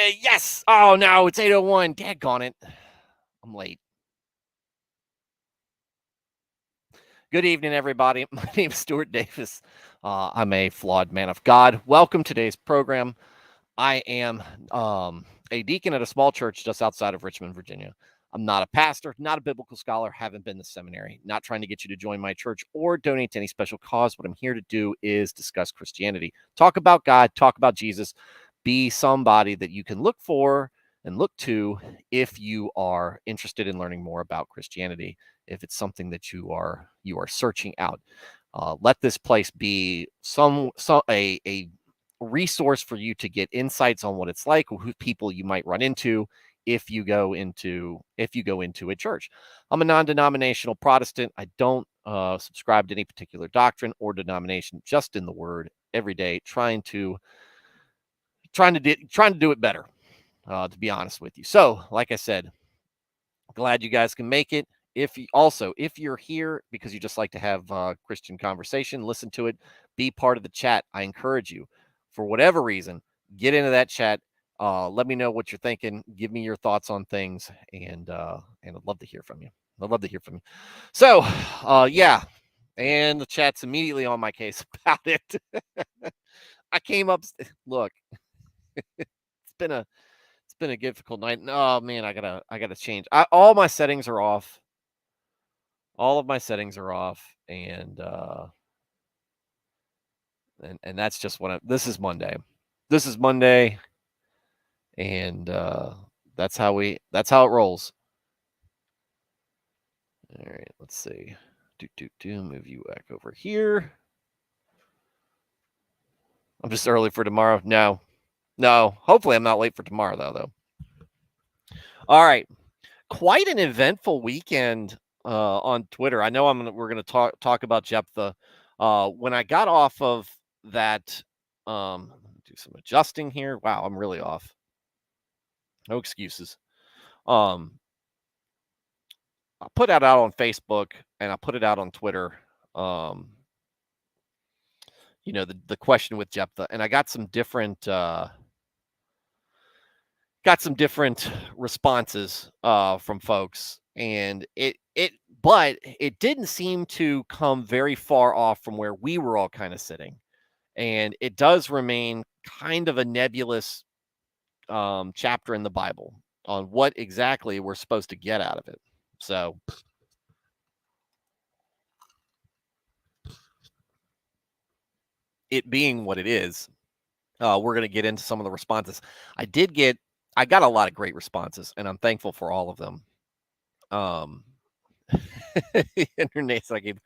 Yes. Oh, no, it's 8:01. Daggone it. I'm late. Good evening, everybody. My name is Stuart Davis. I'm a flawed man of God. Welcome to today's program. I am a deacon at a small church just outside of Richmond, Virginia. I'm not a pastor, not a biblical scholar, haven't been to seminary, not trying to get you to join my church or donate to any special cause. What I'm here to do is discuss Christianity, talk about God, talk about Jesus, be somebody that you can look for and look to if you are interested in learning more about Christianity, if it's something that you are searching out. Let this place be a resource for you to get insights on what it's like, who people you might run into if you go into a church. I'm a non-denominational Protestant. I don't subscribe to any particular doctrine or denomination, just in the Word every day, trying to do it better, to be honest with you. So, like I said, glad you guys can make it. If you're here because you just like to have Christian conversation, listen to it, be part of the chat. I encourage you, for whatever reason, get into that chat. Let me know what you're thinking. Give me your thoughts on things, and I'd love to hear from you. So, yeah, and the chat's immediately on my case about it. I came up. Look, it's been a difficult night. Oh man, I gotta change. All my settings are off. All of my settings are off, and that's just what this is Monday. This is Monday, and that's how it rolls. All right, let's see. Move you back over here. I'm just early for tomorrow. No. Hopefully, I'm not late for tomorrow though. All right, quite an eventful weekend on Twitter. I know we're gonna talk about Jephthah. When I got off of that, do some adjusting here. Wow, I'm really off. No excuses. I put that out on Facebook and I put it out on Twitter. The question with Jephthah, and I got some different responses from folks, and but it didn't seem to come very far off from where we were all kind of sitting, and it does remain kind of a nebulous chapter in the Bible on what exactly we're supposed to get out of it. So it being what it is, we're going to get into some of the responses. I got a lot of great responses, and I'm thankful for all of them. Internet's I gave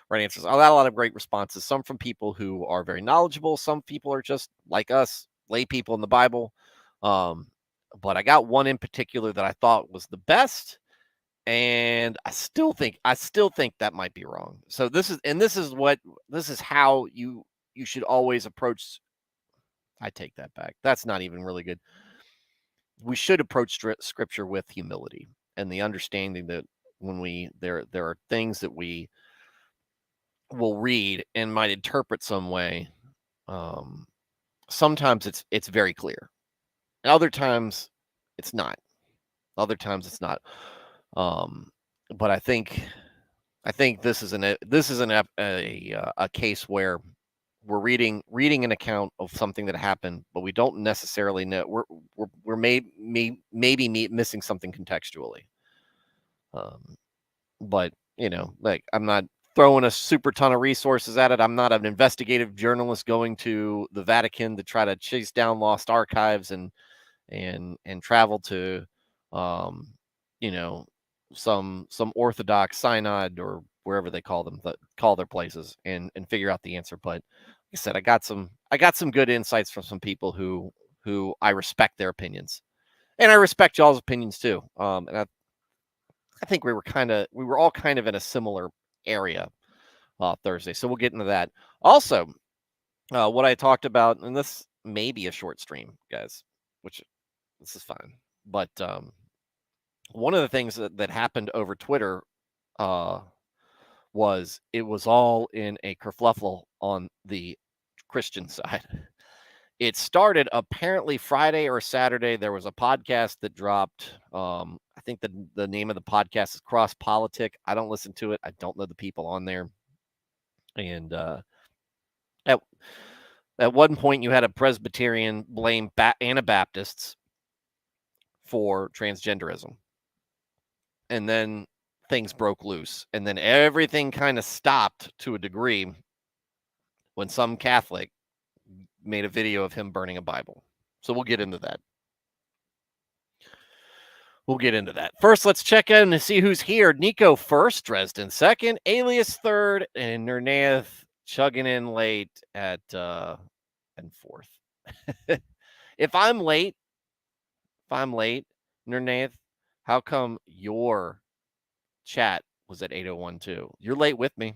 right answers. I got a lot of great responses. Some from people who are very knowledgeable. Some people are just like us, lay people in the Bible. But I got one in particular that I thought was the best, and I still think that might be wrong. So this is how you should always approach. I take that back. That's not even really good. We should approach scripture with humility and the understanding that when there are things that we will read and might interpret some way. Sometimes it's very clear. Other times it's not. But I think this is a case where we're reading an account of something that happened, but we don't necessarily know. We're maybe missing something contextually. But like, I'm not throwing a super ton of resources at it. I'm not an investigative journalist going to the Vatican to try to chase down lost archives and travel to some Orthodox synod or wherever they call their places and figure out the answer. But like I said, I got some good insights from some people who I respect their opinions, and I respect y'all's opinions too. And I think we were all kind of in a similar area Thursday, so we'll get into that. Also, what I talked about, and this may be a short stream, guys, which this is fine. But one of the things that happened over Twitter was it was all in a kerfluffle on the Christian side. It started apparently Friday or Saturday. There was a podcast that dropped. I think the name of the podcast is Cross Politic. I don't listen to it. I don't know the people on there. And at one point, you had a Presbyterian blame Anabaptists for transgenderism, and then things broke loose, and then everything kind of stopped to a degree when some Catholic made a video of him burning a Bible. So we'll get into that. First, let's check in to see who's here. Nico first, Dresden second, Alias third, and Nernath chugging in late at and fourth. If I'm late, Nernath, how come your chat was at 8:01 too? You're late with me.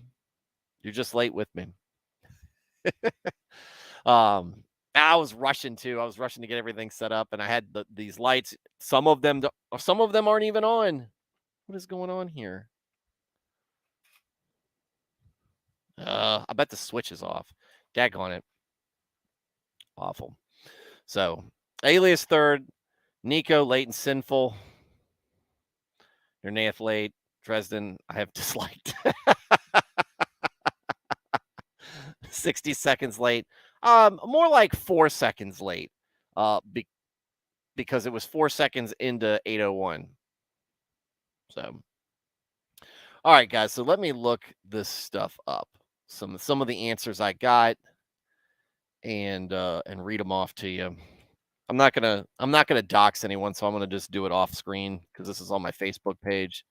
You're just late with me. I was rushing too. I was rushing to get everything set up, and I had these lights. Some of them aren't even on. What is going on here? I bet the switch is off. Daggone it. Awful. So, Alias third, Nico late and sinful. Nernath late. Dresden, I have disliked. 60 seconds late. More like 4 seconds late. Because it was 4 seconds into 8:01. So, all right, guys. So let me look this stuff up. Some of the answers I got, and read them off to you. I'm not gonna dox anyone, so I'm gonna just do it off screen because this is on my Facebook page.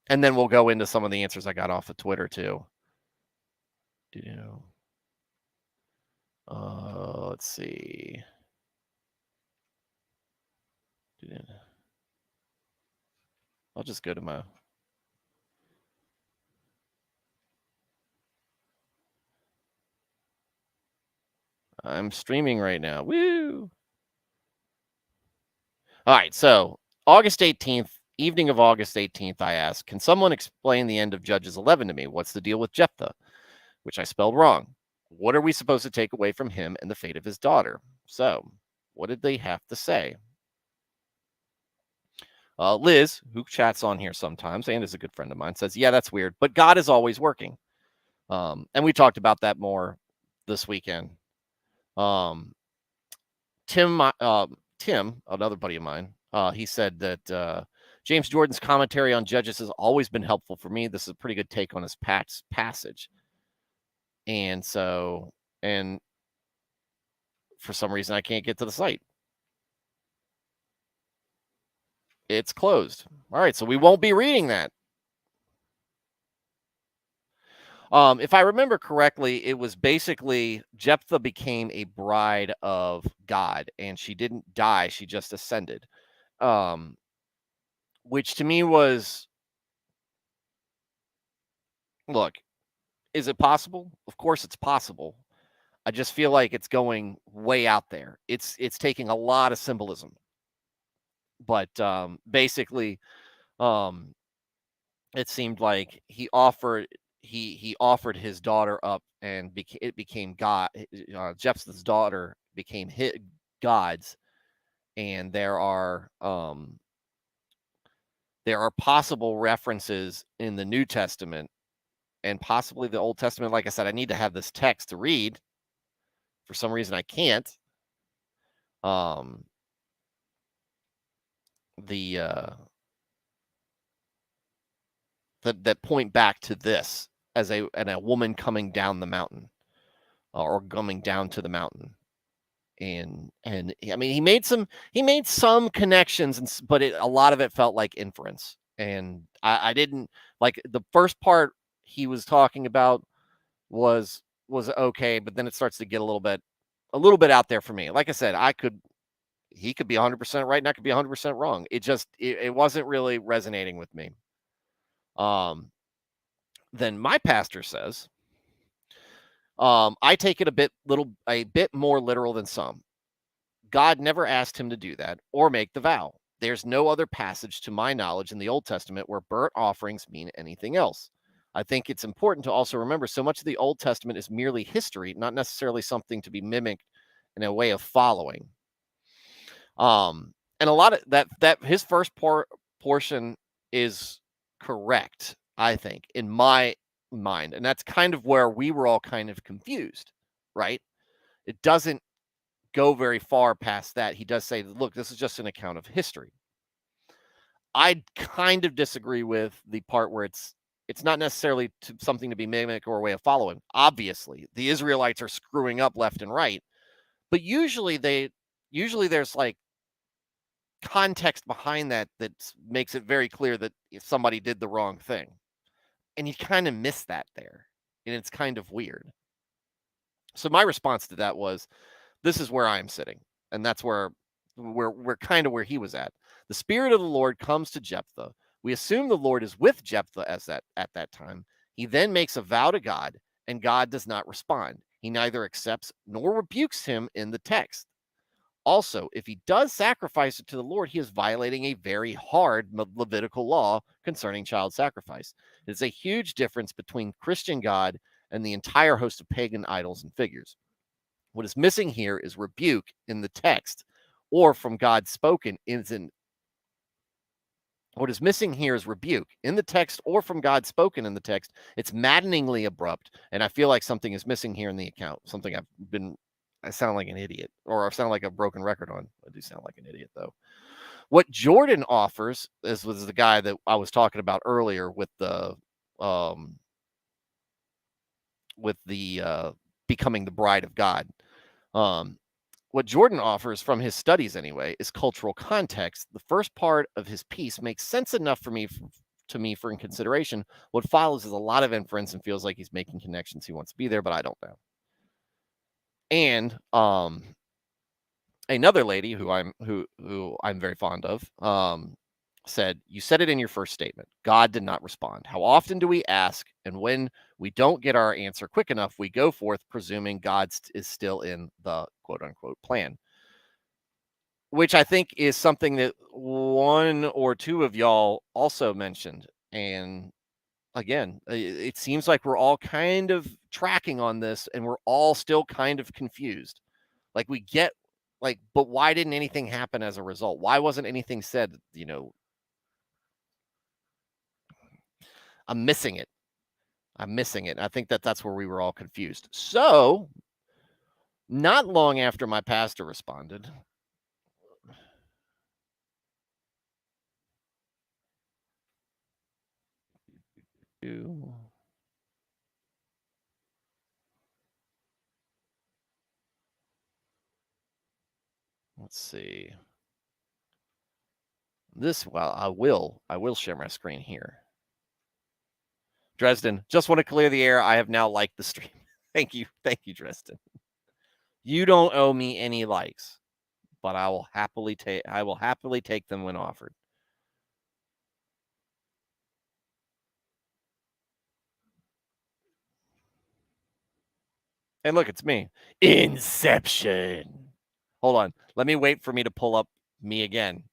And then we'll go into some of the answers I got off of Twitter too. Let's see. I'll just go to my. I'm streaming right now. Woo! All right, so August 18th, evening of August 18th, I asked, can someone explain the end of Judges 11 to me? What's the deal with Jephthah? Which I spelled wrong. What are we supposed to take away from him and the fate of his daughter? So, what did they have to say? Liz, who chats on here sometimes and is a good friend of mine, says, yeah, that's weird, but God is always working. And we talked about that more this weekend. Tim, another buddy of mine, he said that James Jordan's commentary on Judges has always been helpful for me. This is a pretty good take on his passage. And so, and for some reason, I can't get to the site. It's closed. All right, so we won't be reading that. If I remember correctly, it was basically Jephthah became a bride of God, and she didn't die; she just ascended. Which to me was, look, is it possible? Of course, it's possible. I just feel like it's going way out there. It's taking a lot of symbolism, but basically, it seemed like he offered his daughter up, and it became God. Jephthah's daughter became God's, and there are possible references in the New Testament and possibly the Old Testament. Like I said, I need to have this text to read. For some reason, I can't. That point back to this as a woman coming down the mountain, or coming down to the mountain, and I mean he made some connections, but a lot of it felt like inference, and I didn't like the first part he was talking about was okay, but then it starts to get a little bit out there for me. Like I said, he could be 100% right and I could be 100% wrong. It wasn't really resonating with me. Then my pastor says, I take it a bit more literal than some. God never asked him to do that or make the vow. There's no other passage to my knowledge in the Old Testament where burnt offerings mean anything else. I think it's important to also remember so much of the Old Testament is merely history, not necessarily something to be mimicked in a way of following. And a lot of that his first portion is correct, I think, in my mind, and that's kind of where we were all kind of confused, right? It doesn't go very far past that. He does say, look, this is just an account of history. I kind of disagree with the part where it's not necessarily something to be mimicked or a way of following. Obviously, the Israelites are screwing up left and right, but usually there's like context behind that makes it very clear that if somebody did the wrong thing. And you kind of miss that there. And it's kind of weird. So my response to that was, this is where I am sitting. And that's where we're kind of where he was at. The Spirit of the Lord comes to Jephthah. We assume the Lord is with Jephthah at that time. He then makes a vow to God, and God does not respond. He neither accepts nor rebukes him in the text. Also, if he does sacrifice it to the Lord, he is violating a very hard Levitical law concerning child sacrifice. It's a huge difference between Christian God and the entire host of pagan idols and figures. What is missing here is rebuke in the text, or from God spoken what is missing here is rebuke in the text or from God spoken in the text. It's maddeningly abrupt, and I feel like something is missing here in the account. I sound like an idiot, or I sound like a broken record on. I do sound like an idiot, though. What Jordan offers, this was the guy that I was talking about earlier with the becoming the bride of God. What Jordan offers from his studies, anyway, is cultural context. The first part of his piece makes sense enough for me for in consideration. What follows is a lot of inference and feels like he's making connections. He wants to be there, but I don't know. And another lady who I'm very fond of said, "You said it in your first statement. God did not respond. How often do we ask, and when we don't get our answer quick enough, we go forth presuming God is still in the quote unquote plan," which I think is something that one or two of y'all also mentioned. And again, it seems like we're all kind of tracking on this, and we're all still kind of confused. Like we get but why didn't anything happen as a result? Why wasn't anything said? I'm missing it. I think that's where we were all confused. So, not long after my pastor responded, let's see. I will share my screen here. Dresden, just want to clear the air. I have now liked the stream. Thank you, Dresden. You don't owe me any likes, but I will happily take them when offered. And look, it's me. Inception. Hold on. Let me wait for me to pull up me again.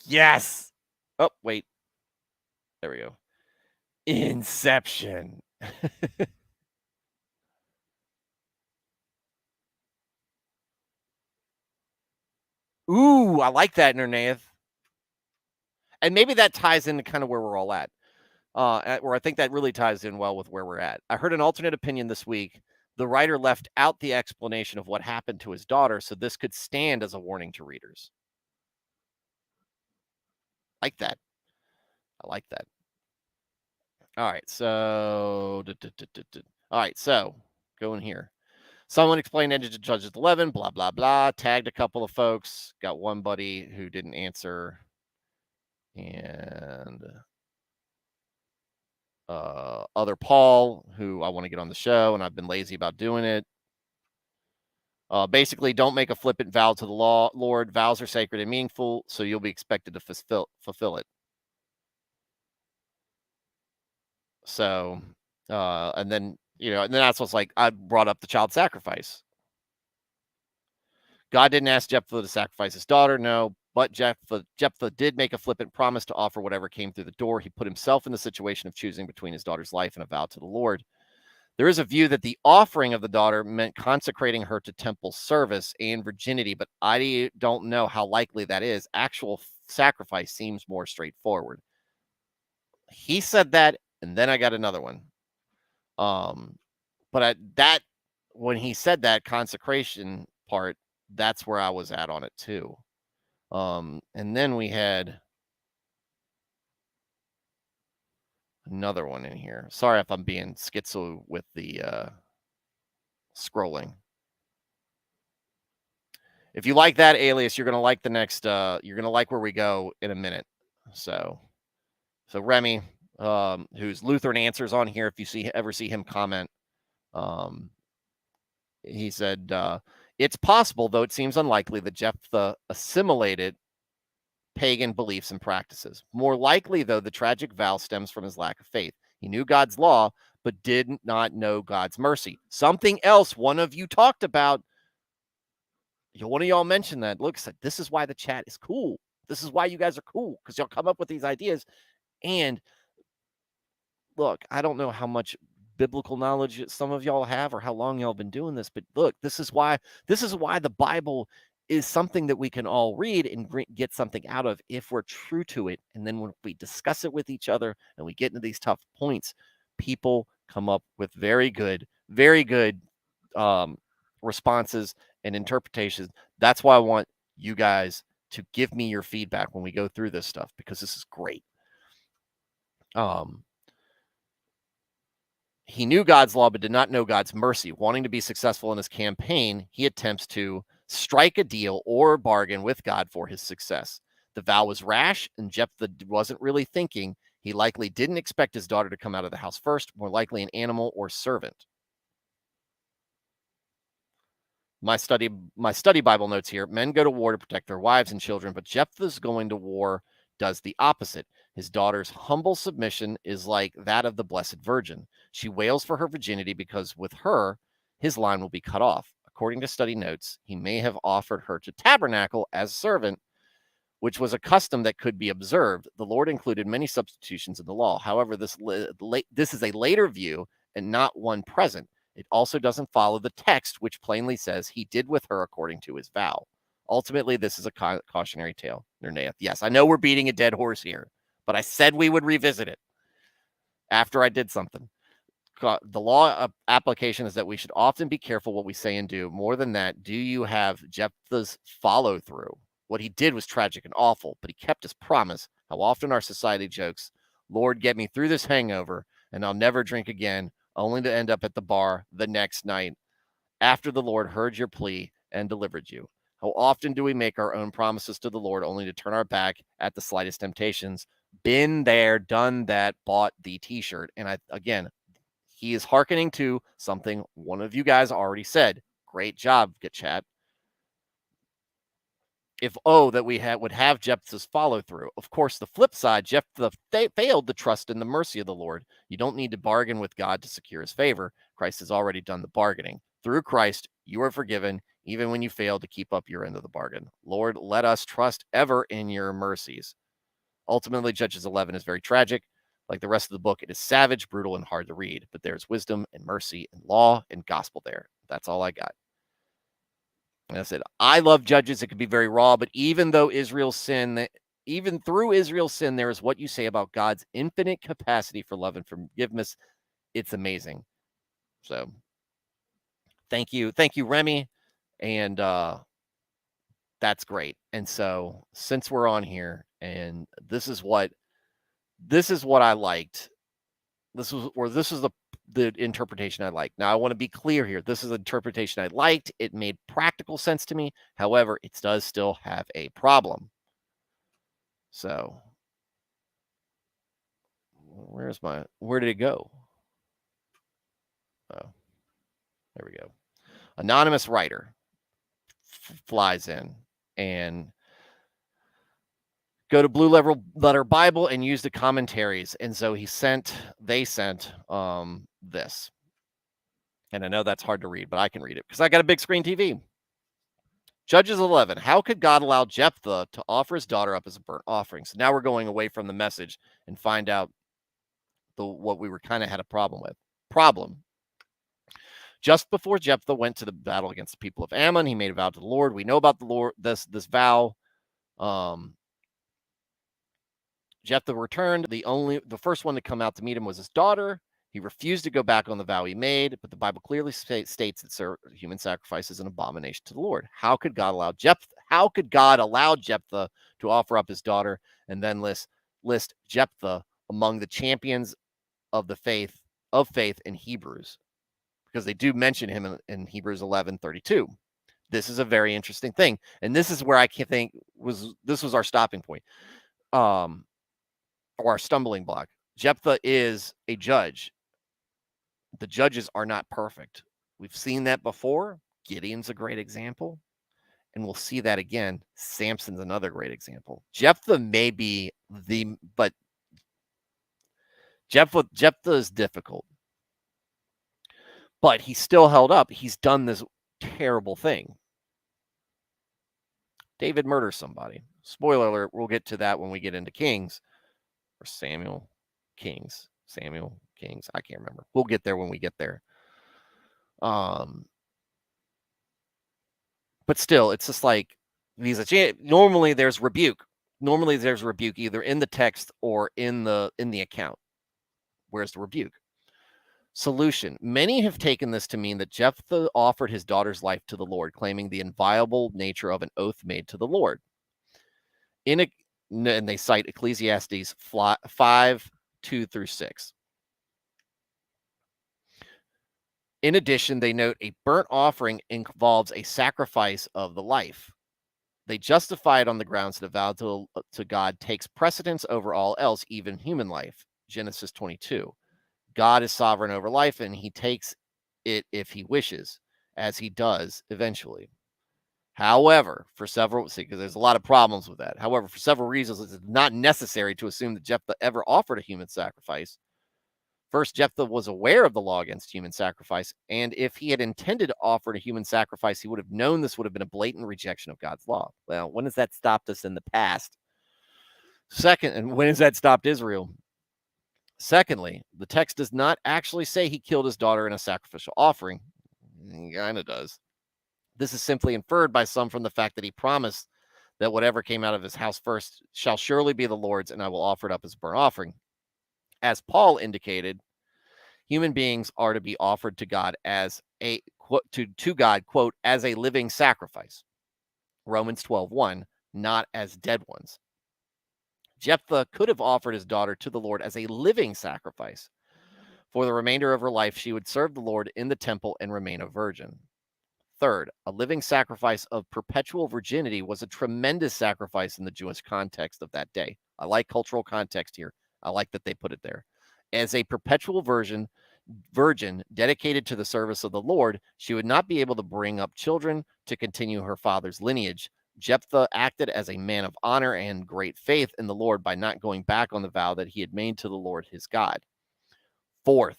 Yes. Oh, wait. There we go. Inception. Ooh, I like that, Nernaeth. And maybe that ties into kind of where we're all at. Where I think that really ties in well with where we're at. I heard an alternate opinion this week. The writer left out the explanation of what happened to his daughter, so this could stand as a warning to readers. Like that. I like that. All right, so go in here. Someone explained Engine to Judges 11, blah, blah, blah. Tagged a couple of folks. Got one buddy who didn't answer. And other Paul, who I want to get on the show, and I've been lazy about doing it. Basically, don't make a flippant vow to the Lord. Vows are sacred and meaningful, so you'll be expected to fulfill it. So, and then that's what's like. I brought up the child sacrifice. God didn't ask Jephthah to sacrifice his daughter. No, But Jephthah did make a flippant promise to offer whatever came through the door. He put himself in the situation of choosing between his daughter's life and a vow to the Lord. There is a view that the offering of the daughter meant consecrating her to temple service and virginity, but I don't know how likely that is. Actual sacrifice seems more straightforward. He said that, and then I got another one. But when he said that consecration part, that's where I was at on it too. And then we had another one in here. Sorry if I'm being schizo with the scrolling. If you like that, Alias, you're gonna like the next. You're gonna like where we go in a minute. So Remy, who's Lutheran Answers on here, if you ever see him comment, he said it's possible, though it seems unlikely, that Jephthah assimilated pagan beliefs and practices. More likely, though, the tragic vow stems from his lack of faith. He knew God's law, but did not know God's mercy. Something else one of you talked about. One of y'all mentioned that. Look, this is why the chat is cool. This is why you guys are cool, because y'all come up with these ideas. And look, I don't know how much biblical knowledge some of y'all have or how long y'all been doing this, but look, this is why the Bible is something that we can all read and get something out of if we're true to it. And then when we discuss it with each other and we get into these tough points, people come up with very good responses and interpretations. That's why I want you guys to give me your feedback when we go through this stuff, because this is great. He knew God's law, but did not know God's mercy. Wanting to be successful in his campaign, he attempts to strike a deal or bargain with God for his success. The vow was rash, and Jephthah wasn't really thinking. He likely didn't expect his daughter to come out of the house first, more likely an animal or servant. My study Bible notes here: men go to war to protect their wives and children, but Jephthah's going to war does the opposite. His daughter's humble submission is like that of the Blessed Virgin. She wails for her virginity because with her, his line will be cut off. According to study notes, he may have offered her to tabernacle as a servant, which was a custom that could be observed. The Lord included many substitutions in the law. However, this is a later view and not one present. It also doesn't follow the text, which plainly says he did with her according to his vow. Ultimately, this is a cautionary tale. Yes, I know we're beating a dead horse here, but I said we would revisit it after I did something. The law application is that we should often be careful what we say and do. More than that, do you have Jephthah's follow through? What he did was tragic and awful, but he kept his promise. How often our society jokes, Lord, get me through this hangover, and I'll never drink again, only to end up at the bar the next night after the Lord heard your plea and delivered you. How often do we make our own promises to the Lord only to turn our back at the slightest temptations? Been there, done that, bought the t-shirt. And again, he is hearkening to something one of you guys already said. Great job, get chat. That we would have Jephthah's follow through. Of course, the flip side, Jephthah failed to trust in the mercy of the Lord. You don't need to bargain with God to secure his favor. Christ has already done the bargaining. Through Christ, you are forgiven, even when you fail to keep up your end of the bargain. Lord, let us trust ever in your mercies. Ultimately, Judges 11 is very tragic. Like the rest of the book, it is savage, brutal, and hard to read. But there's wisdom and mercy and law and gospel there. That's all I got. And I said, I love Judges. It can be very raw, but even through Israel's sin, there is what you say about God's infinite capacity for love and forgiveness. It's amazing. So thank you, Remy. And that's great. And so since we're on here, and this is what I liked. This is the interpretation I liked. Now, I want to be clear here. This is an interpretation I liked. It made practical sense to me. However, it does still have a problem. So, where did it go? Oh, there we go. Anonymous writer flies in and go to Blue Letter Bible and use the commentaries. And so they sent this. And I know that's hard to read, but I can read it because I got a big screen TV. Judges 11. How could God allow Jephthah to offer his daughter up as a burnt offering? So now we're going away from the message and find out what we were kind of had a problem with. Just before Jephthah went to the battle against the people of Ammon, he made a vow to the Lord. We know about the Lord this vow. Jephthah returned. The first one to come out to meet him was his daughter. He refused to go back on the vow he made, but the Bible clearly states that human sacrifice is an abomination to the Lord. How could God allow Jephthah to offer up his daughter and then list Jephthah among the champions of the faith in Hebrews? Because they do mention him in Hebrews 11:32. This is a very interesting thing, and this is where I can think this was our stopping point, or our stumbling block. Jephthah is a judge. The judges are not perfect. We've seen that before. Gideon's a great example, and we'll see that again. Samson's another great example. Jephthah may be but Jephthah is difficult. But he still held up. He's done this terrible thing. David murders somebody. Spoiler alert, we'll get to that when we get into Kings. Or Samuel. Kings. I can't remember. We'll get there when we get there. But still, it's just like normally there's rebuke. Normally there's rebuke either in the text or in the account. Where's the rebuke? Solution. Many have taken this to mean that Jephthah offered his daughter's life to the Lord, claiming the inviolable nature of an oath made to the Lord. And they cite Ecclesiastes 5:2-6. In addition, they note a burnt offering involves a sacrifice of the life. They justify it on the grounds that a vow to God takes precedence over all else, even human life. Genesis 22. God is sovereign over life, and he takes it if he wishes, as he does eventually. However, because there's a lot of problems with that. However, for several reasons, it's not necessary to assume that Jephthah ever offered a human sacrifice. First, Jephthah was aware of the law against human sacrifice, and if he had intended to offer a human sacrifice, he would have known this would have been a blatant rejection of God's law. Well, when has that stopped us in the past? Second, and when has that stopped Israel? Secondly, the text does not actually say he killed his daughter in a sacrificial offering. He kind of does. This is simply inferred by some from the fact that he promised that whatever came out of his house first shall surely be the Lord's, and I will offer it up as a burnt offering. As Paul indicated, human beings are to be offered to God as to God, quote, as a living sacrifice. Romans 12:1, not as dead ones. Jephthah could have offered his daughter to the Lord as a living sacrifice. For the remainder of her life, she would serve the Lord in the temple and remain a virgin. Third, a living sacrifice of perpetual virginity was a tremendous sacrifice in the Jewish context of that day. I like cultural context here. I like that they put it there. As a perpetual virgin dedicated to the service of the Lord, she would not be able to bring up children to continue her father's lineage. Jephthah acted as a man of honor and great faith in the Lord by not going back on the vow that he had made to the Lord his God. Fourth,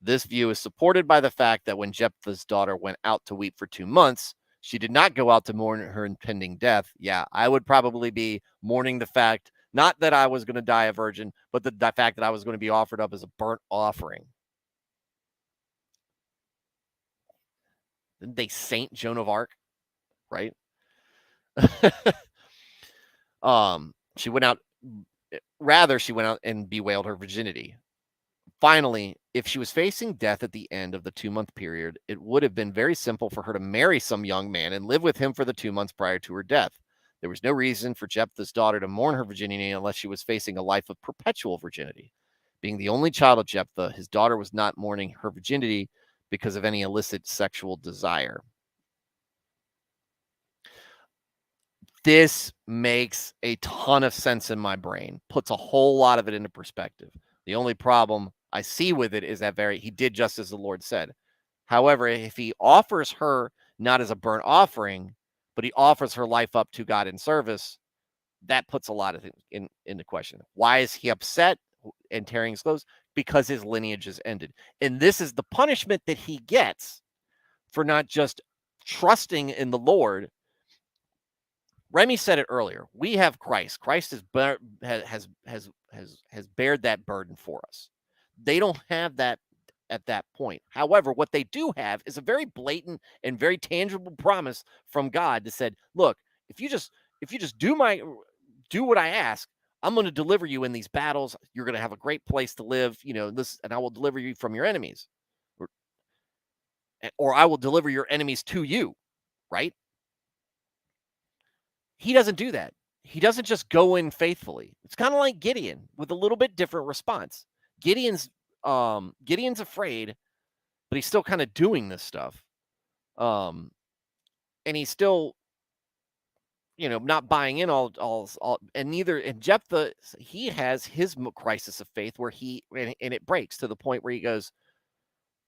this view is supported by the fact that when Jephthah's daughter went out to weep for 2 months, she did not go out to mourn her impending death. Yeah, I would probably be mourning the fact, not that I was going to die a virgin, but the fact that I was going to be offered up as a burnt offering. Didn't they saint Joan of Arc, right? She went out and bewailed her virginity. Finally, if she was facing death at the end of the 2-month period, it would have been very simple for her to marry some young man and live with him for the 2 months prior to her death. There was no reason for Jephthah's daughter to mourn her virginity unless she was facing a life of perpetual virginity. Being the only child of Jephthah, his daughter was not mourning her virginity because of any illicit sexual desire. This makes a ton of sense in my brain, puts a whole lot of it into perspective. The only problem I see with it is that he did just as the Lord said. However, if he offers her not as a burnt offering, but he offers her life up to God in service, that puts a lot of things into question. Why is he upset and tearing his clothes? Because his lineage is ended. And this is the punishment that he gets for not just trusting in the Lord Remy said it earlier. We have Christ. Christ has bared that burden for us. They don't have that at that point. However, what they do have is a very blatant and very tangible promise from God that said, "Look, if you just do what I ask, I'm going to deliver you in these battles. You're going to have a great place to live. And I will deliver you from your enemies, or, or I will deliver your enemies to you." Right? He doesn't do that. He doesn't just go in faithfully. It's kind of like Gideon with a little bit different response. Gideon's afraid, but he's still kind of doing this stuff. Um, and he's still, not buying in all and Jephthah, he has his crisis of faith where and it breaks to the point where he goes,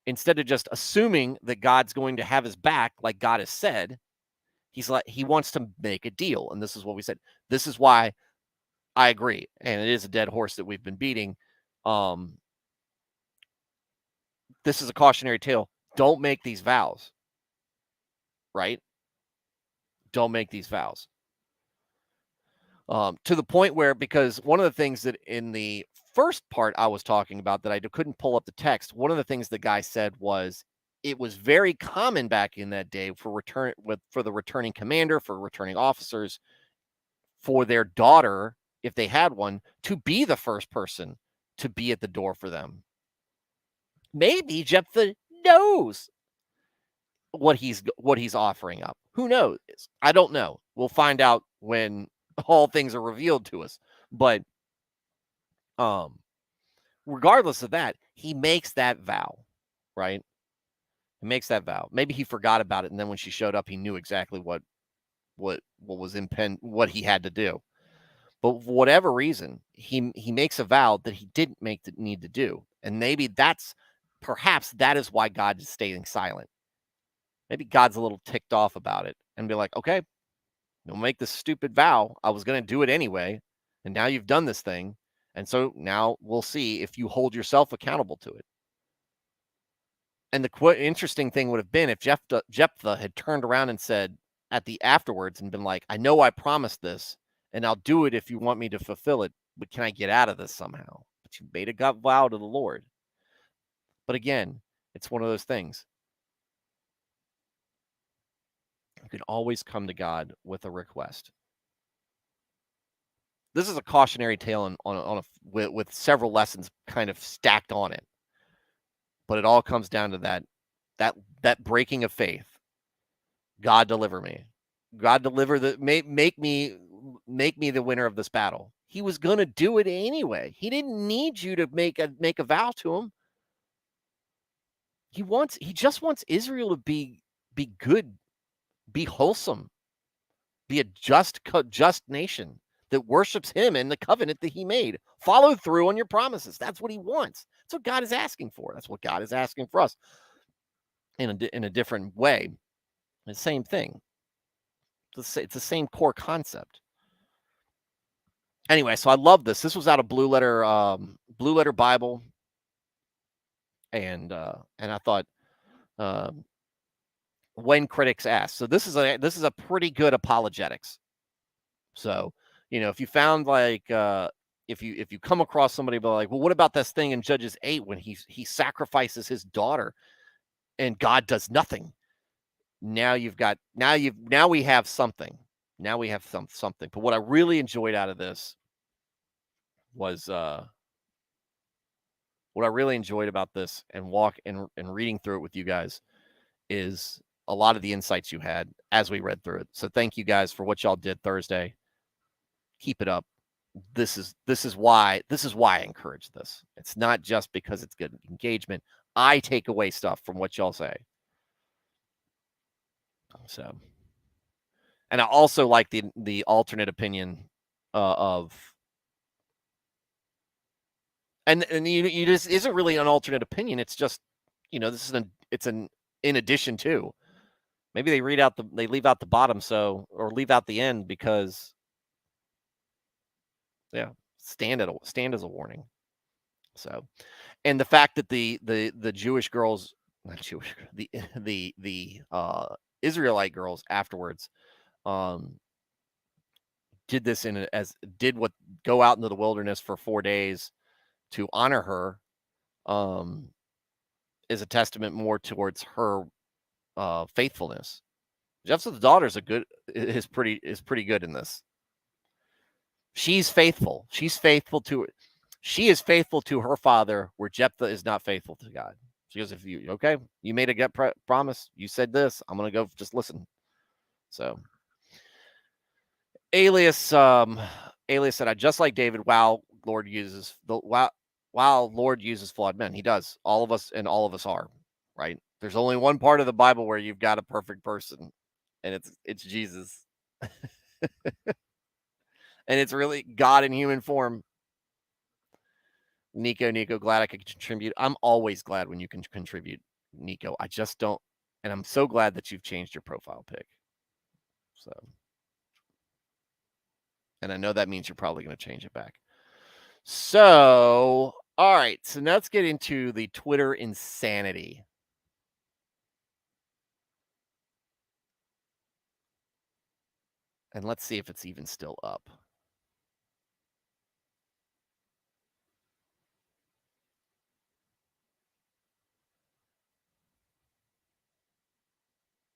instead of just assuming that God's going to have his back like God has said, he wants to make a deal. And this is what we said. This is why I agree, and it is a dead horse that we've been beating. This is a cautionary tale. Don't make these vows, right? Don't make these vows. To the point where, because one of the things that in the first part I was talking about that I couldn't pull up the text, one of the things the guy said was it was very common back in that day for the returning commander, for returning officers, for their daughter, if they had one, to be the first person to be at the door for them. Maybe Jephthah knows what he's offering up. Who knows? I don't know. We'll find out when all things are revealed to us. But regardless of that, he makes that vow, right? He makes that vow. Maybe he forgot about it, and then when she showed up, he knew exactly what was what he had to do. But for whatever reason, he makes a vow that he didn't need to do. And maybe perhaps that is why God is staying silent. Maybe God's a little ticked off about it and be like, okay, you'll make this stupid vow. I was going to do it anyway. And now you've done this thing. And so now we'll see if you hold yourself accountable to it. And the interesting thing would have been if Jephthah had turned around and said afterwards and been like, I know I promised this, and I'll do it if you want me to fulfill it, but can I get out of this somehow? But you made a gut vow to the Lord. But again, it's one of those things. You can always come to God with a request. This is a cautionary tale with several lessons kind of stacked on it. But it all comes down to that breaking of faith. God deliver me. God deliver make me the winner of this battle. He was going to do it anyway. He didn't need you to make a vow to him. He just wants Israel to be good, be wholesome, be a just nation that worships him and the covenant that he made. Follow through on your promises. That's what he wants. That's what God is asking for. That's what God is asking for us in a different way. The same thing. It's the same core concept. Anyway, so I love this. This was out of Blue Letter Bible, and I thought when critics ask. So this is a pretty good apologetics. So if you found like if you come across somebody be like, well, what about this thing in Judges 8 when he sacrifices his daughter and God does nothing? Now we have something. Now we have something. But what I really enjoyed out of this was what I really enjoyed about this and reading through it with you guys is a lot of the insights you had as we read through it. So thank you guys for what y'all did Thursday. Keep it up. This is why I encourage this. It's not just because it's good engagement. I take away stuff from what y'all say. So, and I also like the alternate opinion of, and you just isn't really an alternate opinion. It's just, this is it's an in addition to. Maybe they leave out the bottom or leave out the end because, yeah, stand as a warning. So, and the fact that the Jewish girls, not Jewish, the Israelite girls afterwards, go out into the wilderness for 4 days to honor her, is a testament more towards her faithfulness. Jephthah's daughter is pretty good in this. She's faithful. She is faithful to her father, where Jephthah is not faithful to God. She goes, if you made a gut promise, you said this, I'm gonna go just listen. So Alias said, I just like David. Wow, Lord uses flawed men. He does. All of us are, right? There's only one part of the Bible where you've got a perfect person, and it's Jesus. And it's really God in human form. Nico, glad I could contribute. I'm always glad when you can contribute, Nico. I just don't, and I'm so glad that you've changed your profile pic. So, and I know that means you're probably going to change it back. So, all right. So now let's get into the Twitter insanity. And let's see if it's even still up.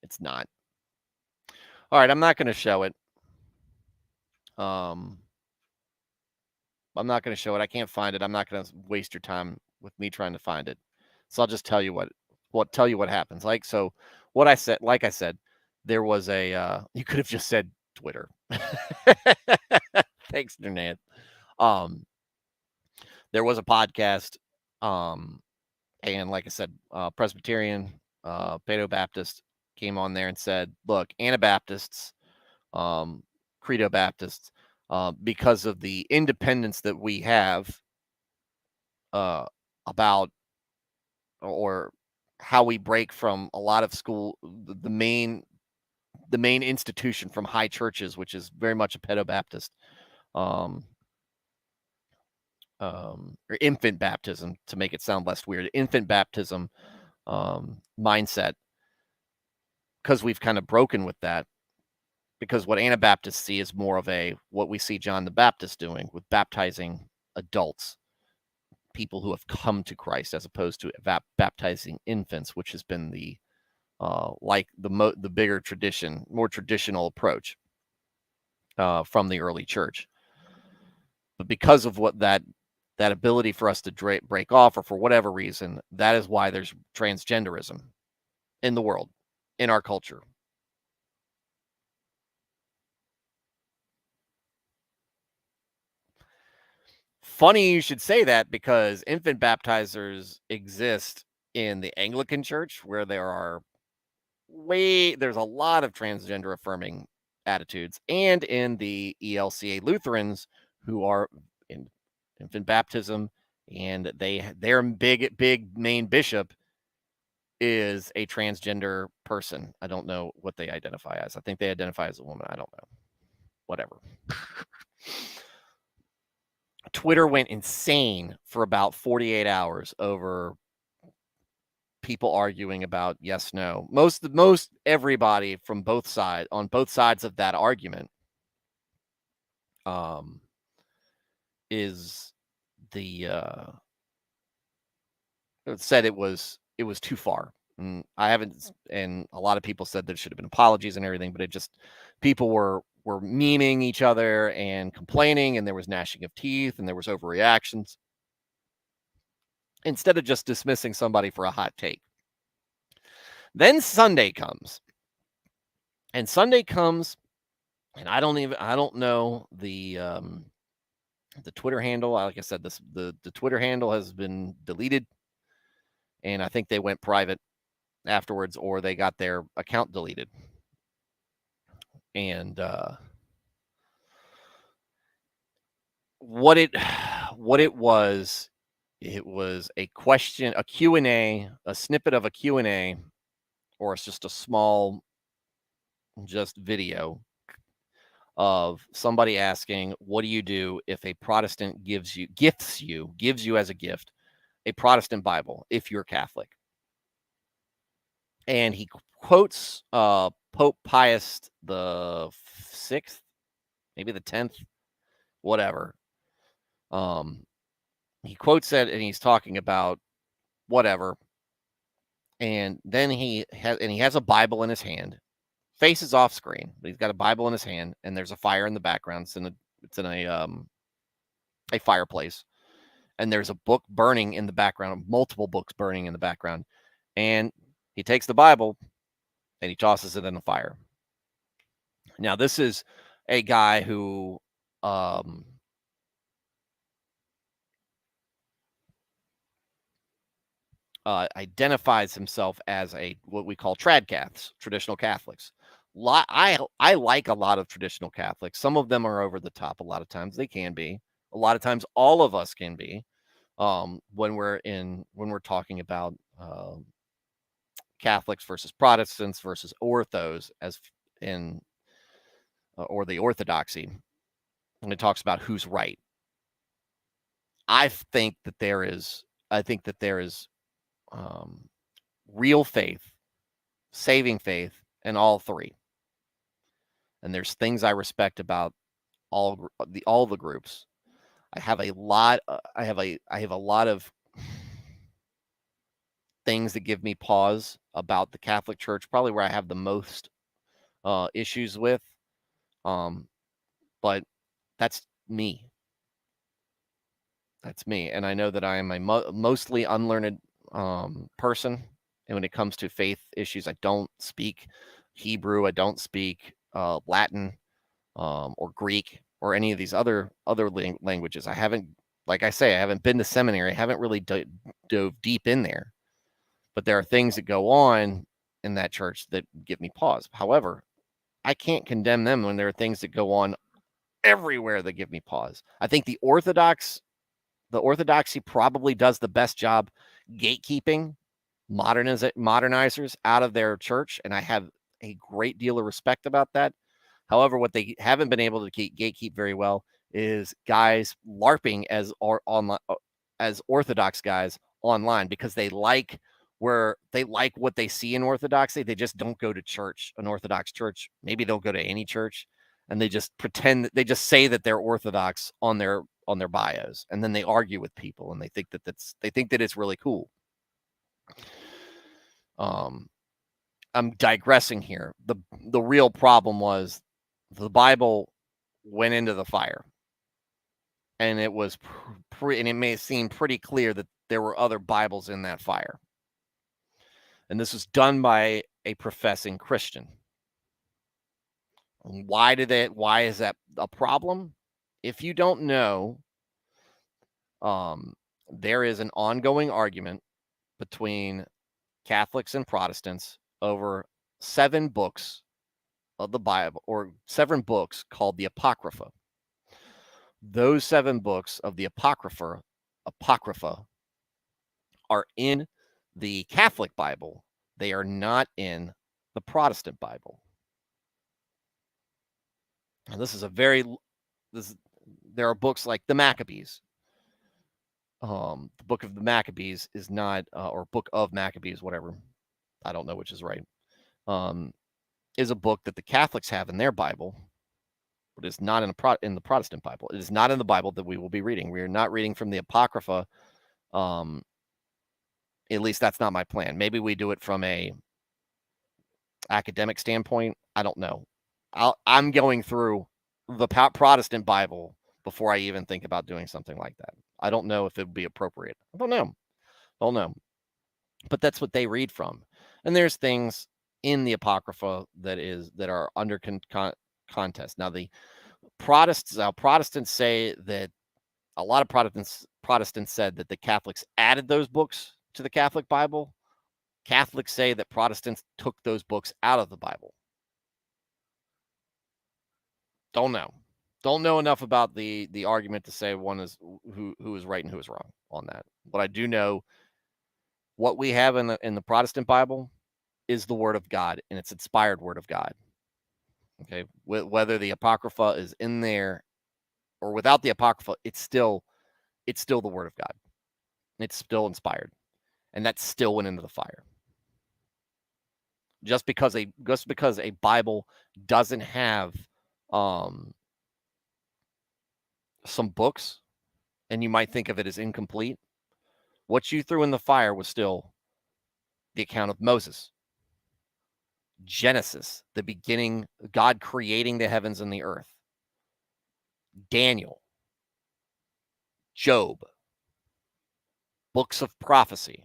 It's not. All right, I'm not going to show it. I'm not going to show it. I can't find it. I'm not going to waste your time with me trying to find it. So I'll just tell you what happens. Like I said, there was a you could have just said Twitter. Thanks, Nernand. There was a podcast, and like I said, Presbyterian, Paedo Baptist came on there and said, look, Anabaptists, Credo Baptists, because of the independence that we have about or how we break from a lot of the main institution from high churches, which is very much a pedo-Baptist, or infant baptism, to make it sound less weird, infant baptism mindset, because we've kind of broken with that. Because what Anabaptists see is more of what we see John the Baptist doing with baptizing adults, people who have come to Christ, as opposed to baptizing infants, which has been the bigger tradition, more traditional approach from the early church. But because of what that ability for us to break off, or for whatever reason, that is why there's transgenderism in the world, in our culture. Funny you should say that, because infant baptizers exist in the Anglican Church, where there's a lot of transgender affirming attitudes, and in the ELCA Lutherans, who are in infant baptism, and their big main bishop is a transgender person. I don't know what they identify as. I think they identify as a woman. I don't know. Whatever. Twitter went insane for about 48 hours over people arguing about yes, no. Most everybody from both sides, on both sides of that argument, is said it was too far. And and a lot of people said there should have been apologies and everything, but people were memeing each other and complaining, and there was gnashing of teeth, and there was overreactions, instead of just dismissing somebody for a hot take. Then Sunday comes, and I don't know the Twitter handle. Like I said, the Twitter handle has been deleted, and I think they went private afterwards, or they got their account deleted. And what it was a question, a Q&A, a snippet of a Q&A, or it's just a small video of somebody asking, what do you do if a Protestant gives you as a gift a Protestant Bible if you're Catholic? And he quotes Pope Pius the Sixth, maybe the 10th, whatever. He quotes it and he's talking about whatever. And then he has a Bible in his hand, faces off screen, but he's got a Bible in his hand, and there's a fire in the background. It's in a fireplace, and there's a book burning in the background, multiple books burning in the background. And he takes the Bible and he tosses it in the fire. Now, this is a guy who identifies himself as what we call Trad-Caths, traditional Catholics. I like a lot of traditional Catholics. Some of them are over the top. A lot of times they can be. A lot of times all of us can be. When we're talking about Catholics versus Protestants versus Orthos, as in or the Orthodoxy, when it talks about who's right. I think that there is real faith, saving faith in all three. And there's things I respect about all the groups. I have a lot of things that give me pause about the Catholic Church, probably where I have the most issues with. But that's me. That's me. And I know that I am a mostly unlearned person. And when it comes to faith issues, I don't speak Hebrew. I don't speak Latin or Greek or any of these other languages. I haven't, like I say, I haven't been to seminary. I haven't really dove deep in there. But there are things that go on in that church that give me pause. However, I can't condemn them when there are things that go on everywhere that give me pause. I think the Orthodoxy probably does the best job gatekeeping modernizers out of their church, and I have a great deal of respect about that. However, what they haven't been able to gatekeep very well is guys LARPing as Orthodox guys online, because they like what they see in Orthodoxy. They just don't go to church, an Orthodox church. Maybe they'll go to any church, and they just pretend, they just say that they're Orthodox on their bios, and then they argue with people, and they think that it's really cool. I'm digressing here. The real problem was the Bible went into the fire, and it was and it may seem pretty clear that there were other Bibles in that fire. And this was done by a professing Christian. Why is that a problem? If you don't know, there is an ongoing argument between Catholics and Protestants over 7 books of the Bible, or 7 books called the Apocrypha. Those 7 books of the Apocrypha are in the Catholic Bible. They are not in the Protestant Bible. And there are books like the Maccabees. The book of the Maccabees is not, or book of Maccabees, whatever. I don't know which is right. Is a book that the Catholics have in their Bible, but is not in the Protestant Bible. It is not in the Bible that we will be reading. We are not reading from the Apocrypha. At least that's not my plan. Maybe we do it from a academic standpoint. I don't know. I'm going through the Protestant Bible before I even think about doing something like that. I don't know if it would be appropriate. I don't know. But that's what they read from. And there's things in the Apocrypha that are under contest. Now, the Protestants say that a lot of Protestants said that the Catholics added those books to the Catholic Bible. Catholics say that Protestants took those books out of the Bible. Don't know enough about the argument to say one is who is right and who is wrong on that. But I do know what we have in the Protestant Bible is the Word of God, and it's inspired Word of God. Okay, whether the Apocrypha is in there or without the Apocrypha, it's still the Word of God. It's still inspired, and that still went into the fire. Just because a Bible doesn't have some books, and you might think of it as incomplete. What you threw in the fire was still the account of Moses, Genesis, the beginning, God creating the heavens and the earth, Daniel, Job, books of prophecy,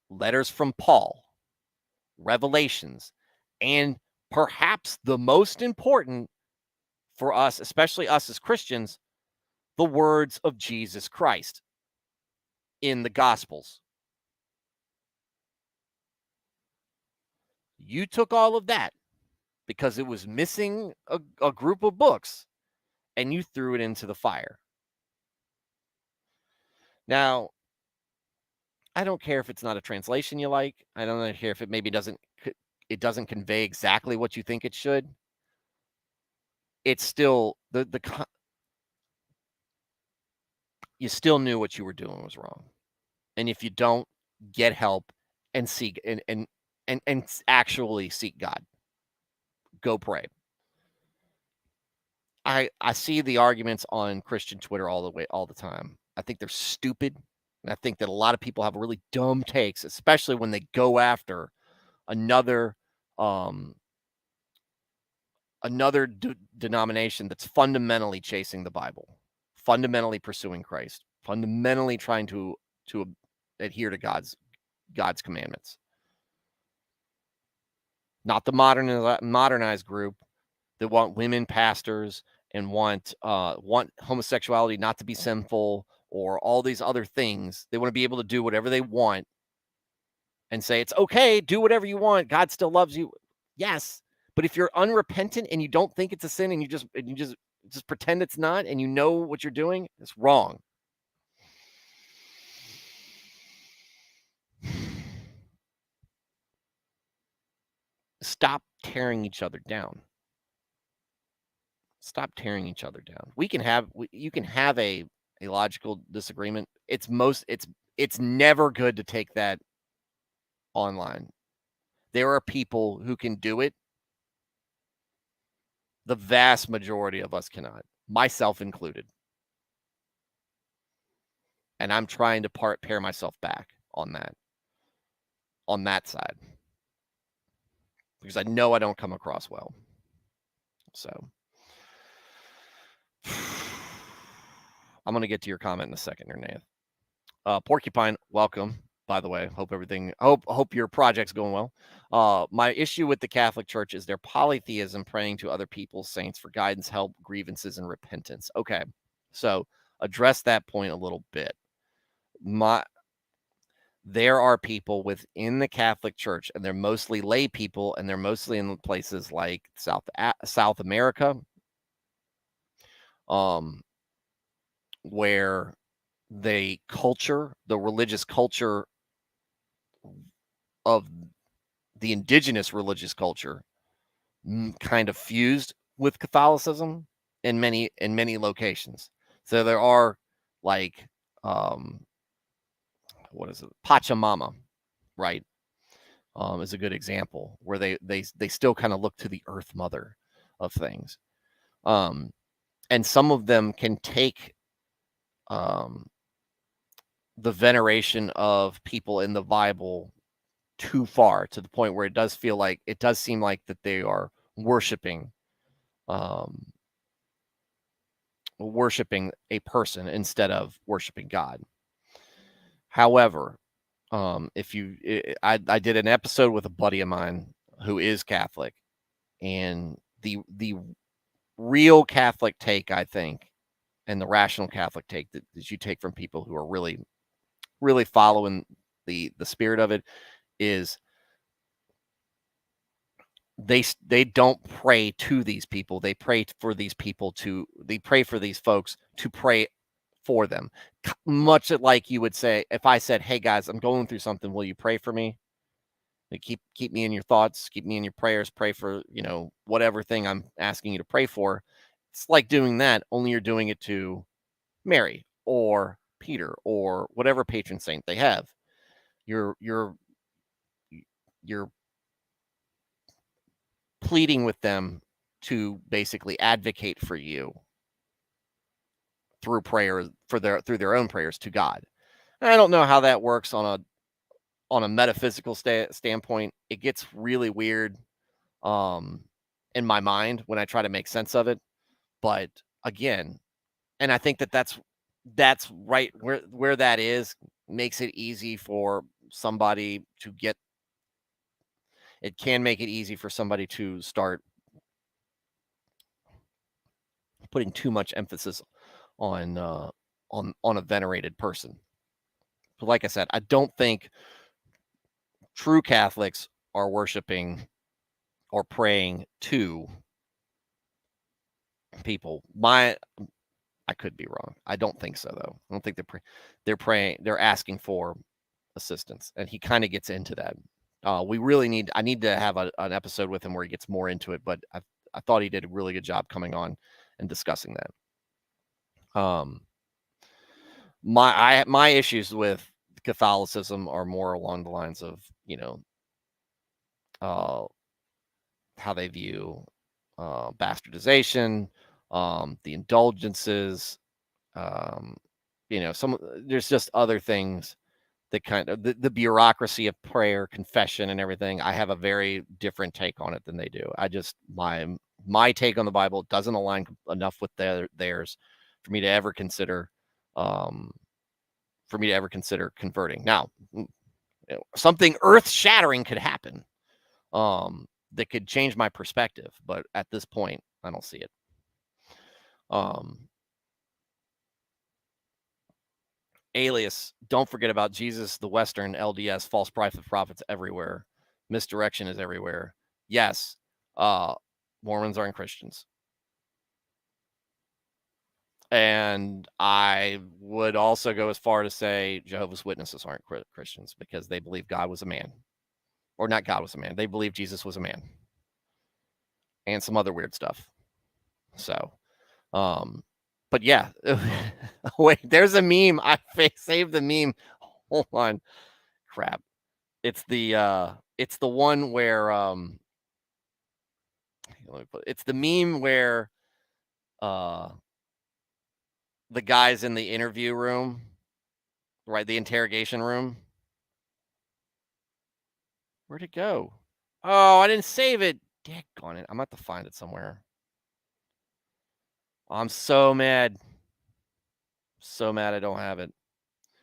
letters from Paul, Revelations, and perhaps the most important for us, especially us as Christians, the words of Jesus Christ in the Gospels. You took all of that because it was missing a group of books, and you threw it into the fire. Now, I don't care if it's not a translation you like. I don't care if it maybe doesn't convey exactly what you think it should. It's still you still knew what you were doing was wrong. And if you don't, get help and seek and actually seek God. Go pray. I see the arguments on Christian Twitter all the time. I think they're stupid. And I think that a lot of people have really dumb takes, especially when they go after another denomination that's fundamentally chasing the Bible, fundamentally pursuing Christ, fundamentally trying to adhere to God's commandments. Not the modernized group that want women pastors and want homosexuality not to be sinful or all these other things. They want to be able to do whatever they want and say it's okay, do whatever you want. God still loves you. Yes, but if you're unrepentant and you don't think it's a sin and you just pretend it's not and you know what you're doing, it's wrong. Stop tearing each other down. Stop tearing each other down. You can have a logical disagreement. It's never good to take that online. There are people who can do it. The vast majority of us cannot, myself included. And I'm trying to pair myself back on that side. Because I know I don't come across well. So I'm going to get to your comment in a second here, Nath. Porcupine, welcome. By the way, hope your project's going well. My issue with the Catholic Church is their polytheism, praying to other people's saints for guidance, help, grievances, and repentance. Okay, so address that point a little bit. There are people within the Catholic Church, and they're mostly lay people, and they're mostly in places like South America, where the religious culture of the indigenous religious culture kind of fused with Catholicism in many locations. So there are like what is it? Pachamama, right? Is a good example where they still kind of look to the Earth Mother of things. And some of them can take the veneration of people in the Bible too far, to the point where it does seem like that they are worshiping a person instead of worshiping God. However, I did an episode with a buddy of mine who is Catholic, and the real Catholic take, I think, and the rational Catholic take that you take from people who are really, really following the spirit of it, is they don't pray to these people. They pray for these folks to pray for them. Much like you would say, if I said, "Hey guys, I'm going through something. Will you pray for me? Like, keep me in your thoughts, keep me in your prayers, pray for, whatever thing I'm asking you to pray for." It's like doing that, only you're doing it to Mary or Peter or whatever patron saint they have. You're pleading with them to basically advocate for you through prayer through their own prayers to God. And I don't know how that works on a metaphysical standpoint. It gets really weird in my mind when I try to make sense of it. But again, and I think that's right where that is, makes it easy for somebody to get. It can make it easy for somebody to start putting too much emphasis on a venerated person. But like I said, I don't think true Catholics are worshiping or praying to people. I could be wrong. I don't think so though. I don't think they're praying. They're asking for assistance, and he kind of gets into that. I need to have an episode with him where he gets more into it. But I thought he did a really good job coming on and discussing that. My issues with Catholicism are more along the lines of how they view bastardization, the indulgences. There's just other things that kind of the bureaucracy of prayer, confession, and everything. I have a very different take on it than they do. I just my take on the Bible doesn't align enough with theirs for me to ever consider converting. Now, something earth-shattering could happen that could change my perspective, but at this point, I don't see it. Alias, don't forget about Jesus, the Western, LDS, false prophets everywhere. Misdirection is everywhere. Yes, Mormons aren't Christians. And I would also go as far to say Jehovah's Witnesses aren't Christians because they believe God was a man. Or not God was a man. They believe Jesus was a man. And some other weird stuff. So, but yeah. Wait, there's a meme. I saved the meme. Hold on. Crap. It's the one where it's the meme where the guy's in the interview room, right? The interrogation room. Where'd it go? Oh, I didn't save it. Daggone it. I'm going to have to find it somewhere. I'm so mad. So mad I don't have it.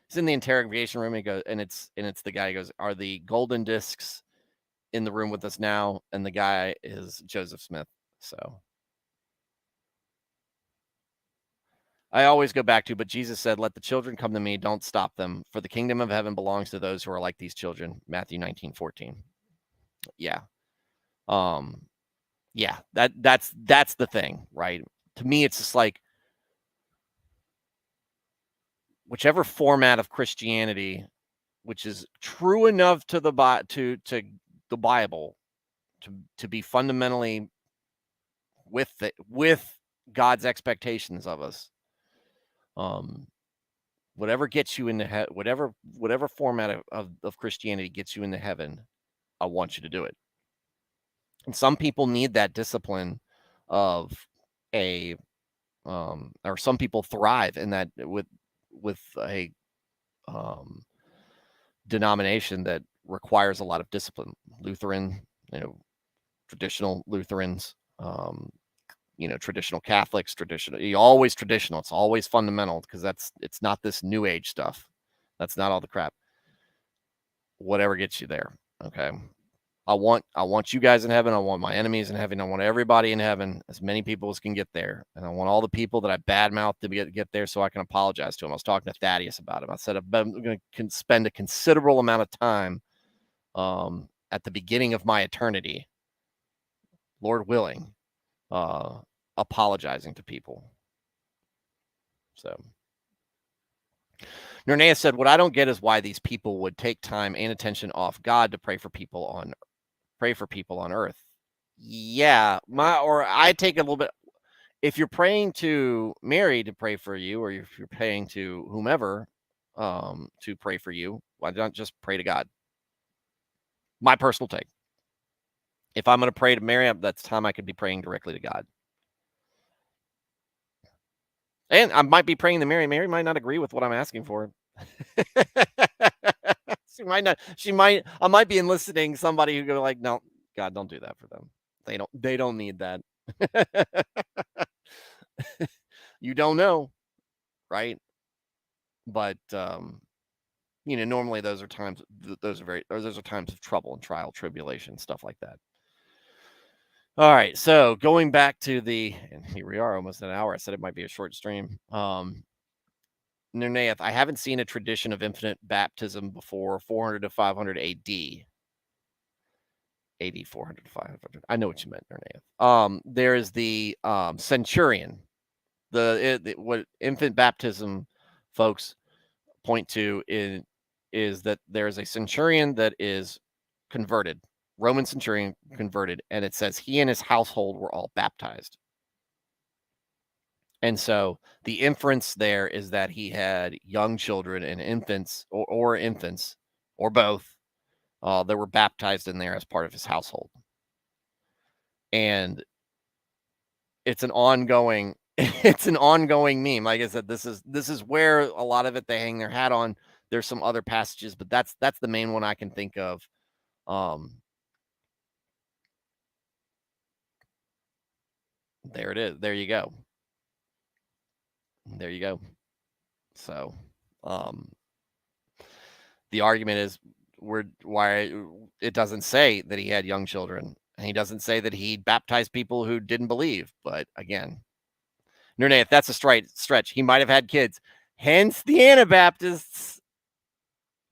It's in the interrogation room. And it's the guy who goes, "Are the golden discs in the room with us now?" And the guy is Joseph Smith. So I always go back to, but Jesus said, "Let the children come to me, don't stop them, for the kingdom of heaven belongs to those who are like these children." Matthew 19:14. Yeah. Yeah, that's the thing, right? To me, it's just like whichever format of Christianity, which is true enough to the Bible to be fundamentally with God's expectations of us. Whatever gets you into whatever format of Christianity gets you into heaven, I want you to do it. And some people need that discipline of or some people thrive in that with a denomination that requires a lot of discipline. Lutheran, traditional Lutherans, traditional Catholics, always traditional. It's always fundamental because it's not this new age stuff. That's not all the crap. Whatever gets you there. Okay. I want you guys in heaven. I want my enemies in heaven. I want everybody in heaven, as many people as can get there. And I want all the people that I badmouth to get there so I can apologize to them. I was talking to Thaddeus about it. I said, I'm going to spend a considerable amount of time at the beginning of my eternity, Lord willing, apologizing to people. So Nernea said, what I don't get is why these people would take time and attention off God to pray for people on earth. Yeah, I take a little bit. If you're praying to Mary to pray for you, or if you're praying to whomever to pray for you, why not just pray to God? My personal take. If I'm going to pray to Mary, that's time I could be praying directly to God. And I might be praying to Mary. Mary might not agree with what I'm asking for. She might not. I might be enlisting somebody who go like, no, God, don't do that for them. They don't need that. You don't know, right? But normally those are times. Those are times of trouble and trial, tribulation, stuff like that. All right, so going back to and here we are, almost an hour. I said it might be a short stream. Nernaeth, I haven't seen a tradition of infant baptism before 400 to 500 AD. 400 to 500. I know what you meant, Nernaeth. There is the centurion. What infant baptism folks point to is that there is a centurion that is converted, Roman centurion converted, and it says he and his household were all baptized. And so the inference there is that he had young children and infants or infants or both that were baptized in there as part of his household. And it's an ongoing meme. Like I said, this is where a lot of it they hang their hat on. There's some other passages, but that's the main one I can think of. There it is. There you go. There you go. So, the argument is why it doesn't say that he had young children, and he doesn't say that he baptized people who didn't believe. But again, Nernaeth, that's a stretch. He might have had kids, hence the Anabaptists.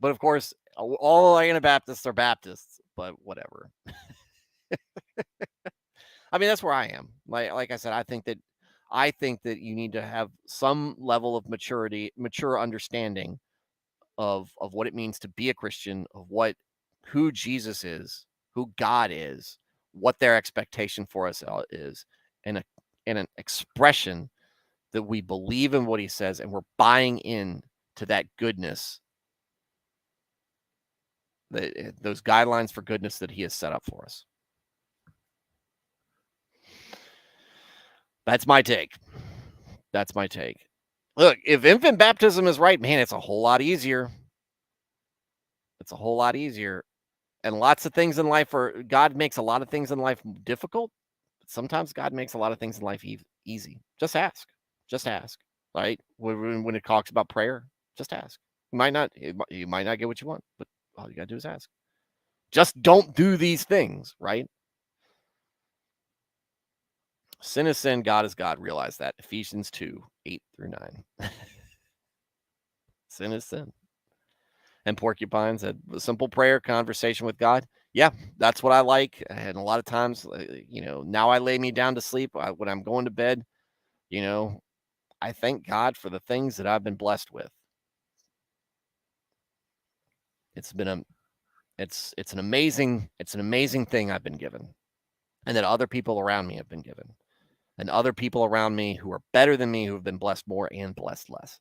But of course, all Anabaptists are Baptists. But whatever. I mean, that's where I am. Like I said, I think that you need to have some level of mature understanding of what it means to be a Christian, of who Jesus is, who God is, what their expectation for us is, and an expression that we believe in what he says and we're buying in to that goodness, those guidelines for goodness that he has set up for us. That's my take. Look, if infant baptism is right, man, it's a whole lot easier. And lots of things in life God makes a lot of things in life difficult. But sometimes God makes a lot of things in life easy. Just ask. Right? When it talks about prayer, just ask. You might not get what you want, but all you got to do is ask. Just don't do these things, right? Sin is sin, God is God. Realize that. Ephesians 2, 8 through 9. Sin is sin. And Porcupines had a simple prayer conversation with God. Yeah, that's what I like. And a lot of times, now I lay me down to sleep when I'm going to bed. I thank God for the things that I've been blessed with. It's an amazing thing I've been given, and that other people around me have been given, and other people around me who are better than me who have been blessed more and blessed less.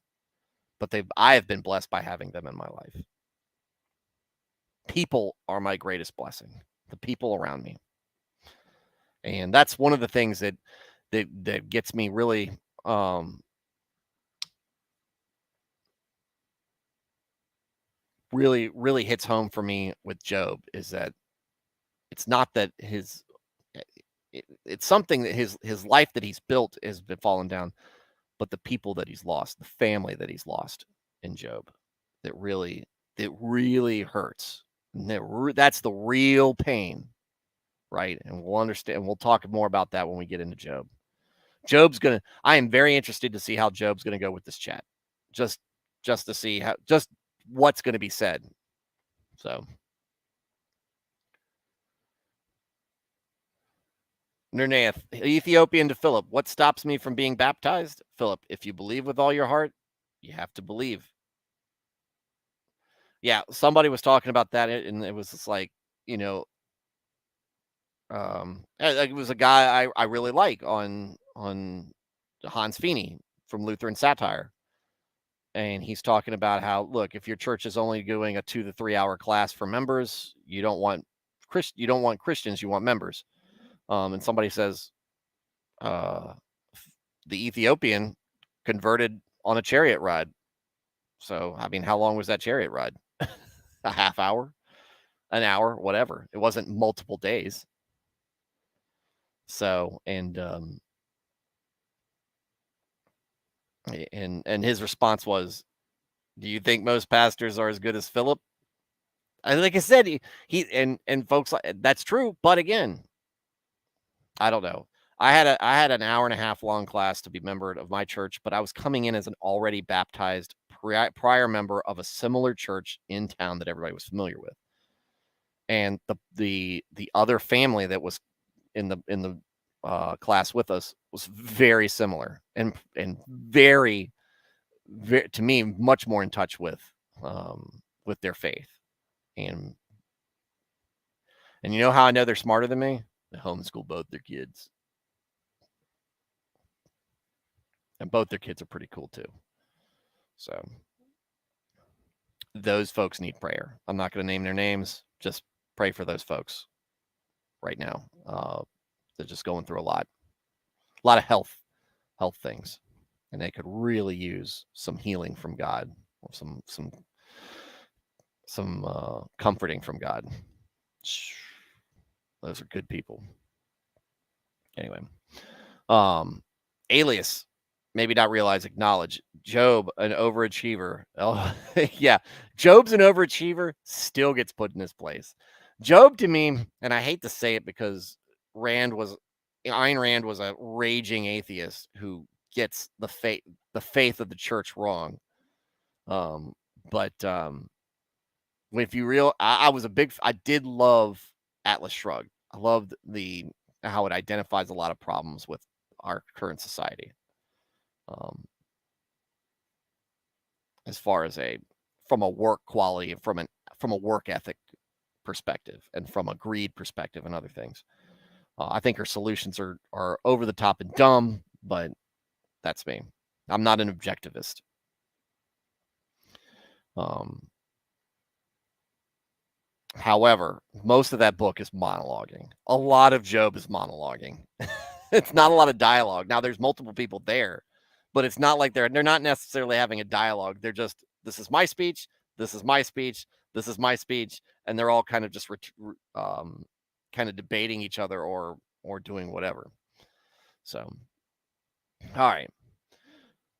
But I have been blessed by having them in my life. People are my greatest blessing. The people around me. And that's one of the things that gets me really really hits home for me with Job, is that it's not that it's something that his life that he's built has been fallen down, but the people that he's lost, the family that he's lost in Job, that really hurts. And that's the real pain, right? And we'll understand. We'll talk more about that when we get into Job. I am very interested to see how Job's going to go with this chat, just to see what's going to be said. So, Nernaeth, Ethiopian to Philip, what stops me from being baptized? Philip, if you believe with all your heart, you have to believe. Yeah, somebody was talking about that, and it was just like, it was a guy I really like on Hans Feeney from Lutheran Satire. And he's talking about how, look, if your church is only doing a 2 to 3 hour class for members, you don't want Christians, you want members. And somebody says, the Ethiopian converted on a chariot ride. So, I mean, how long was that chariot ride? A half hour, an hour, whatever. It wasn't multiple days. So, and his response was, "Do you think most pastors are as good as Philip?" And like I said, he and folks, that's true. But again, I don't know. I had an hour and a half long class to be member of my church, but I was coming in as an already baptized prior member of a similar church in town that everybody was familiar with. And the other family that was in the class with us was very similar and very, very, to me, much more in touch with their faith. And you know how I know they're smarter than me? They homeschool both their kids. And both their kids are pretty cool too. So those folks need prayer. I'm not going to name their names. Just pray for those folks right now. They're just going through a lot of health things, and they could really use some healing from God, or some comforting from God. Those are good people. Anyway, Alias, maybe not realize, acknowledge. Job, an overachiever. Oh, yeah. Job's an overachiever, still gets put in his place. Job, to me, and I hate to say it because Ayn Rand was a raging atheist who gets the faith of the church wrong. But if you I did love Atlas Shrugged. I loved how it identifies a lot of problems with our current society. As far as from a work quality, from a work ethic perspective, and from a greed perspective, and other things. I think her solutions are over the top and dumb, but that's me. I'm not an objectivist. However, most of that book is monologuing. A lot of Job is monologuing. It's not a lot of dialogue. Now, there's multiple people there, but it's not like they're not necessarily having a dialogue. They're just, this is my speech, this is my speech, this is my speech, and they're all kind of just kind of debating each other or doing whatever. So, all right.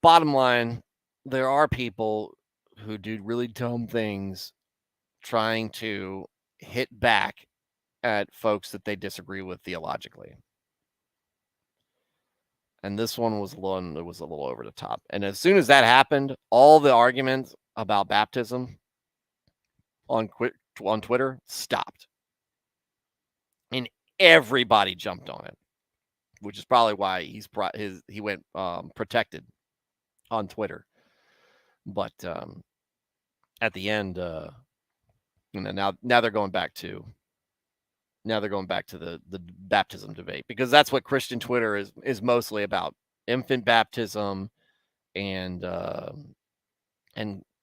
Bottom line, there are people who do really dumb things trying to hit back at folks that they disagree with theologically. And this one was one that was a little over the top. And as soon as that happened, all the arguments about baptism on Twitter stopped. And everybody jumped on it, which is probably why he went protected on Twitter. But at the end, now they're going back to the baptism debate, because that's what Christian Twitter is mostly about: infant baptism and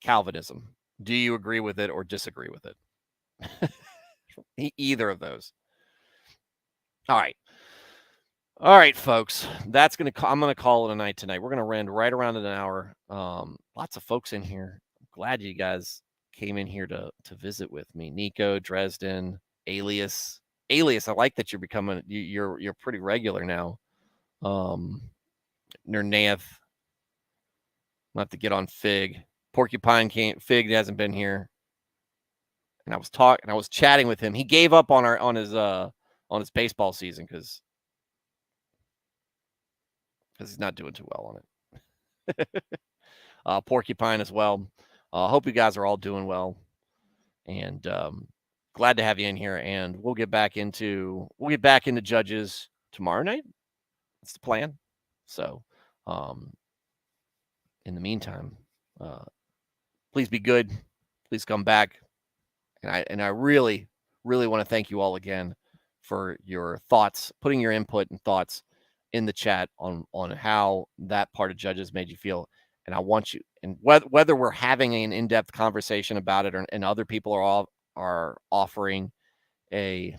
Calvinism. Do you agree with it or disagree with it? Either of those. All right, folks. I'm gonna call it a night tonight. We're gonna run right around an hour. Lots of folks in here. I'm glad you guys came in here to visit with me. Nico, Dresden, Alias. I like that you're becoming you're pretty regular now. Nernath. I'll have to get on Fig. Porcupine Fig hasn't been here. And I was chatting with him. He gave up on his baseball season because he's not doing too well on it. Porcupine as well. Hope you guys are all doing well, and glad to have you in here. And we'll get back into Judges tomorrow night. That's the plan. So, in the meantime, please be good. Please come back. And I really, really want to thank you all again for your thoughts, putting your input and thoughts in the chat on how that part of Judges made you feel. And I want you, and whether we're having an in-depth conversation about it, and other people are offering a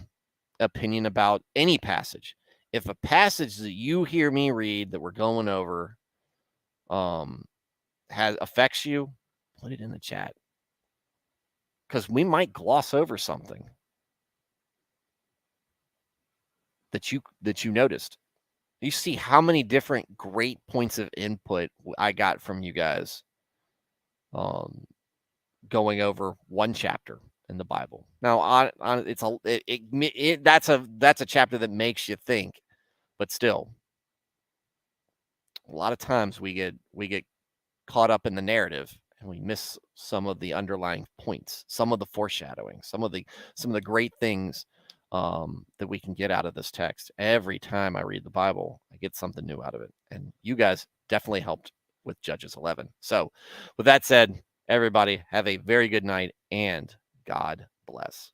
opinion about any passage. If a passage that you hear me read that we're going over has affects you, put it in the chat, because we might gloss over something that you noticed. You see how many different great points of input I got from you guys, going over one chapter in the Bible. Now, that's a chapter that makes you think, but still, a lot of times we get caught up in the narrative and we miss some of the underlying points, some of the foreshadowing, some of the great things that we can get out of this text. Every time I read the Bible, I get something new out of it, and you guys definitely helped with Judges 11. So, with that said, everybody have a very good night and God bless.